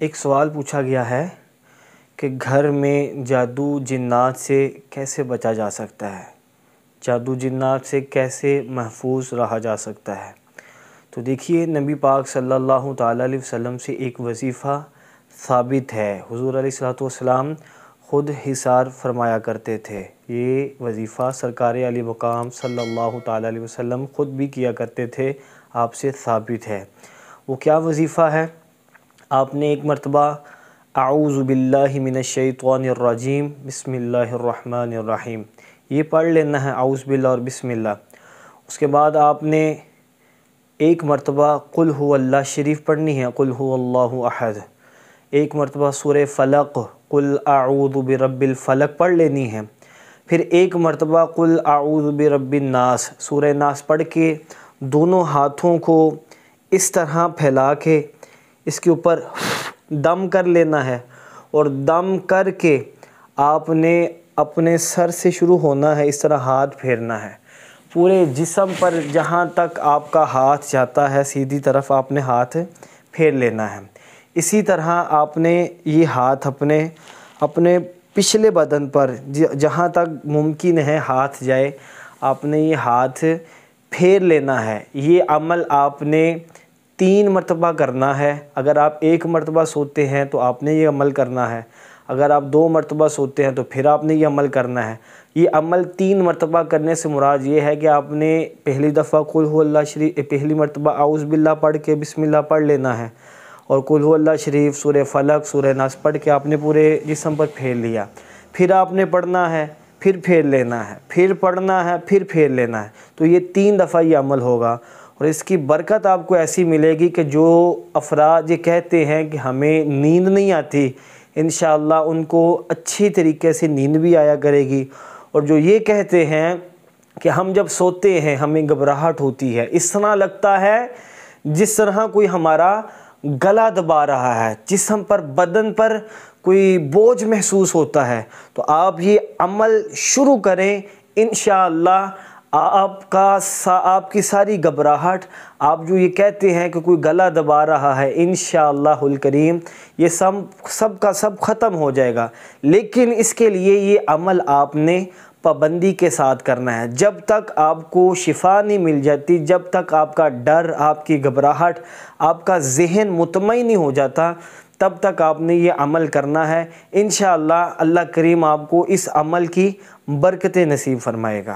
ایک سوال پوچھا گیا ہے کہ گھر میں جادو جنات سے کیسے بچا جا سکتا ہے، جادو جنات سے کیسے محفوظ رہا جا سکتا ہے۔ تو دیکھیے، نبی پاک صلی اللہ تعالیٰ علیہ وسلم سے ایک وظیفہ ثابت ہے۔ حضور علیہ السلام خود حصار فرمایا کرتے تھے۔ یہ وظیفہ سرکار علی مقام صلی اللہ تعالیٰ علیہ وسلم خود بھی کیا کرتے تھے، آپ سے ثابت ہے۔ وہ کیا وظیفہ ہے؟ آپ نے ایک مرتبہ اعوذ باللہ من الشیطان الرجیم بسم اللہ الرحمن الرحیم یہ پڑھ لینا ہے، اعوذ باللہ اور بسم اللہ۔ اس کے بعد آپ نے ایک مرتبہ قل هو اللہ شریف پڑھنی ہے، قل هو اللہ احد۔ ایک مرتبہ سورہ فلق قل اعوذ برب الفلق پڑھ لینی ہے۔ پھر ایک مرتبہ قل اعوذ برب الناس، سورہ ناس پڑھ کے دونوں ہاتھوں کو اس طرح پھیلا کے اس کے اوپر دم کر لینا ہے، اور دم کر کے آپ نے اپنے سر سے شروع ہونا ہے، اس طرح ہاتھ پھیرنا ہے پورے جسم پر، جہاں تک آپ کا ہاتھ جاتا ہے سیدھی طرف آپ نے ہاتھ پھیر لینا ہے۔ اسی طرح آپ نے یہ ہاتھ اپنے پچھلے بدن پر جہاں تک ممکن ہے ہاتھ جائے، آپ نے یہ ہاتھ پھیر لینا ہے۔ یہ عمل آپ نے 3 مرتبہ کرنا ہے۔ اگر آپ 1 مرتبہ سوتے ہیں تو آپ نے یہ عمل کرنا ہے، اگر آپ 2 مرتبہ سوتے ہیں تو پھر آپ نے یہ عمل کرنا ہے۔ یہ عمل 3 مرتبہ کرنے سے مراد یہ ہے کہ آپ نے پہلی دفعہ قل هو اللہ شریف، پہلی مرتبہ اعوذ باللہ پڑھ کے بسم اللہ پڑھ لینا ہے، اور قل هو اللہ شریف، سورہ فلق، سورہ ناس پڑھ کے آپ نے پورے جسم پر پھیر لیا۔ پھر آپ نے پڑھنا ہے، پھر پھیر لینا ہے، پھر پڑھنا ہے، پھر پھیر لینا ہے۔ تو یہ 3 دفعہ یہ عمل ہوگا، اور اس کی برکت آپ کو ایسی ملے گی کہ جو افراد یہ کہتے ہیں کہ ہمیں نیند نہیں آتی، انشاءاللہ ان کو اچھی طریقے سے نیند بھی آیا کرے گی۔ اور جو یہ کہتے ہیں کہ ہم جب سوتے ہیں ہمیں گھبراہٹ ہوتی ہے، اس طرح لگتا ہے جس طرح کوئی ہمارا گلا دبا رہا ہے، جسم پر، بدن پر کوئی بوجھ محسوس ہوتا ہے، تو آپ یہ عمل شروع کریں، انشاءاللہ آپ کی ساری گھبراہٹ، آپ جو یہ کہتے ہیں کہ کوئی گلا دبا رہا ہے، انشاءاللہ الکریم یہ سب کا سب ختم ہو جائے گا۔ لیکن اس کے لیے یہ عمل آپ نے پابندی کے ساتھ کرنا ہے۔ جب تک آپ کو شفا نہیں مل جاتی، جب تک آپ کا ڈر، آپ کی گھبراہٹ، آپ کا ذہن مطمئن نہیں ہو جاتا، تب تک آپ نے یہ عمل کرنا ہے۔ انشاءاللہ اللہ کریم آپ کو اس عمل کی برکتیں نصیب فرمائے گا۔